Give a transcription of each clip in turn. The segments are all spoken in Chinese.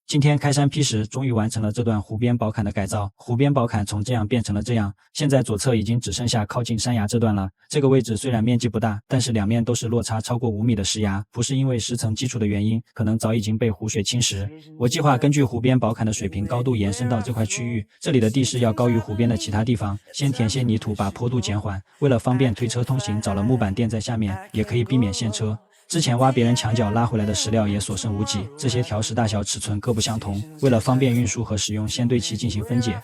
今天开山劈石，终于完成了这段湖边宝坎的改造。湖边宝坎从这样变成了这样，现在左侧已经只剩下靠近山崖这段了。这个位置虽然面积不大，但是两面都是落差超过5米的石崖，不是因为石层基础的原因，可能早已经被湖水侵蚀。我计划根据湖边宝坎的水平高度延伸到这块区域，这里的地势要高于湖边的其他地方，先填些泥土把坡度减缓。为了方便推车通行，找了木板垫在下面，也可以避免陷车。之前挖别人墙角拉回来的石料也所剩无几，这些条石大小尺寸各不相同，为了方便运输和使用，先对其进行分解。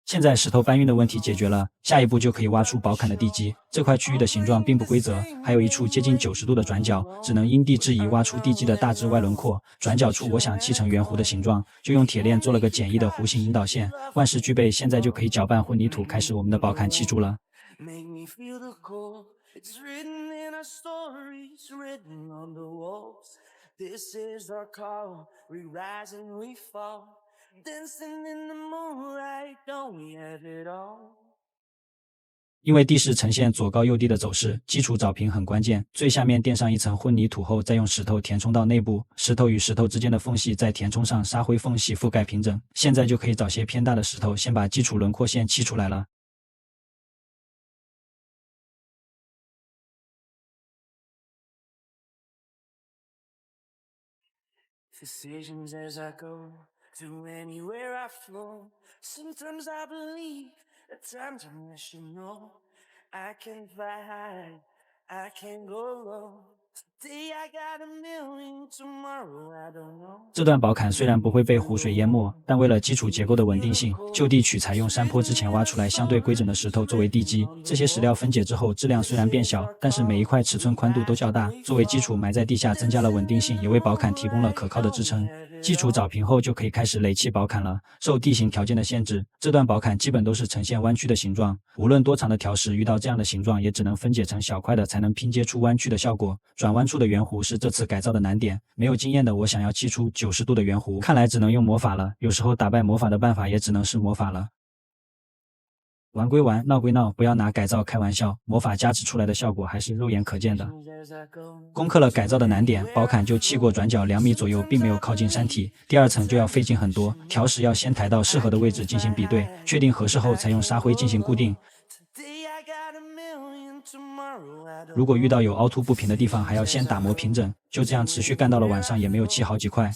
现在石头搬运的问题解决了，下一步就可以挖出宝坎的地基。这块区域的形状并不规则，还有一处接近90度的转角，只能因地制宜挖出地基的大致外轮廓。转角处我想砌成圆弧的形状，就用铁链做了个简易的弧形引导线。万事俱备，现在就可以搅拌混凝土，开始我们的宝坎砌筑了。因为地势呈现左高右低的走势，基础找平很关键。最下面垫上一层混凝土后，再用石头填充到内部，石头与石头之间的缝隙在填充上沙灰缝隙覆盖平整。现在就可以找些偏大的石头，先把基础轮廓线砌出来了。Decisions as I go to anywhere I flow. Sometimes I believe, at times I wish you know. I can fly high, I can go low. Today I got a million, tomorrow I don't know. 这段宝坎虽然不会被湖水淹没，但为了基础结构的稳定性，就地取材用山坡之前挖出来相对规整的石头作为地基。这些石料分解之后，质量虽然变小，但是每一块尺寸宽度都较大，作为基础埋在地下，增加了稳定性，也为宝坎提供了可靠的支撑。基础找平后，就可以开始垒砌宝坎了。受地形条件的限制，这段宝坎基本都是呈现弯曲的形状。无论多长的条石，遇到这样的形状，也只能分解成小块的，才能拼接出弯曲的效果。转弯处的圆弧是这次改造的难点。没有经验的我想要砌出90度的圆弧，看来只能用魔法了。有时候打败魔法的办法，也只能是魔法了。玩归玩，闹归闹，不要拿改造开玩笑。魔法加持出来的效果还是肉眼可见的。攻克了改造的难点，宝坎就砌过转角2米左右，并没有靠近山体。第二层就要费劲很多，条石要先抬到适合的位置进行比对，确定合适后才用沙灰进行固定。如果遇到有凹凸不平的地方，还要先打磨平整。就这样持续干到了晚上，也没有砌好几块。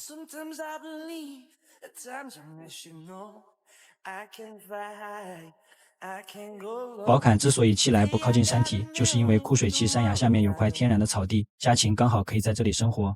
宝坎之所以砌来不靠近山体，就是因为枯水期山崖下面有块天然的草地，家禽刚好可以在这里生活。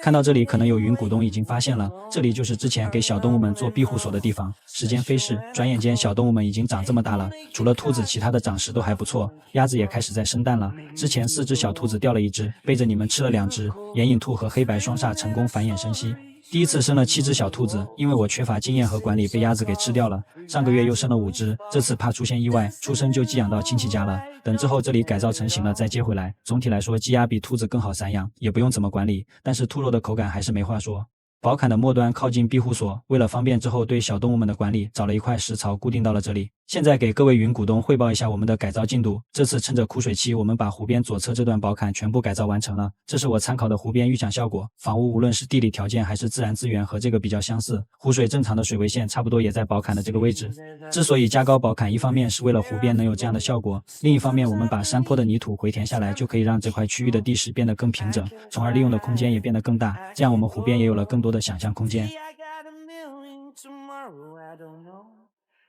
看到这里，可能有云股东已经发现了，这里就是之前给小动物们做庇护所的地方。时间飞逝，转眼间小动物们已经长这么大了，除了兔子，其他的长势都还不错，鸭子也开始在生蛋了。之前4只小兔子掉了1只，背着你们吃了2只，眼影兔和黑白双煞成功繁衍生息。第一次生了7只小兔子，因为我缺乏经验和管理，被鸭子给吃掉了。上个月又生了5只，这次怕出现意外，出生就寄养到亲戚家了。等之后这里改造成型了再接回来。总体来说，鸡鸭比兔子更好散养，也不用怎么管理，但是兔肉的口感还是没话说。宝坎的末端靠近庇护所，为了方便之后对小动物们的管理，找了一块石槽固定到了这里。现在给各位云股东汇报一下我们的改造进度。这次趁着枯水期，我们把湖边左侧这段宝坎全部改造完成了。这是我参考的湖边预想效果，房屋无论是地理条件还是自然资源和这个比较相似。湖水正常的水位线差不多也在宝坎的这个位置。之所以加高宝坎，一方面是为了湖边能有这样的效果，另一方面我们把山坡的泥土回填下来，就可以让这块区域的地势变得更平整，从而利用的空间也变得更大，这样我们湖边也有了更多的想象空间。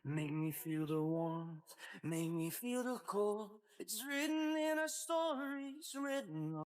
Make me feel the warmth, make me feel the cold. It's written in our stories, written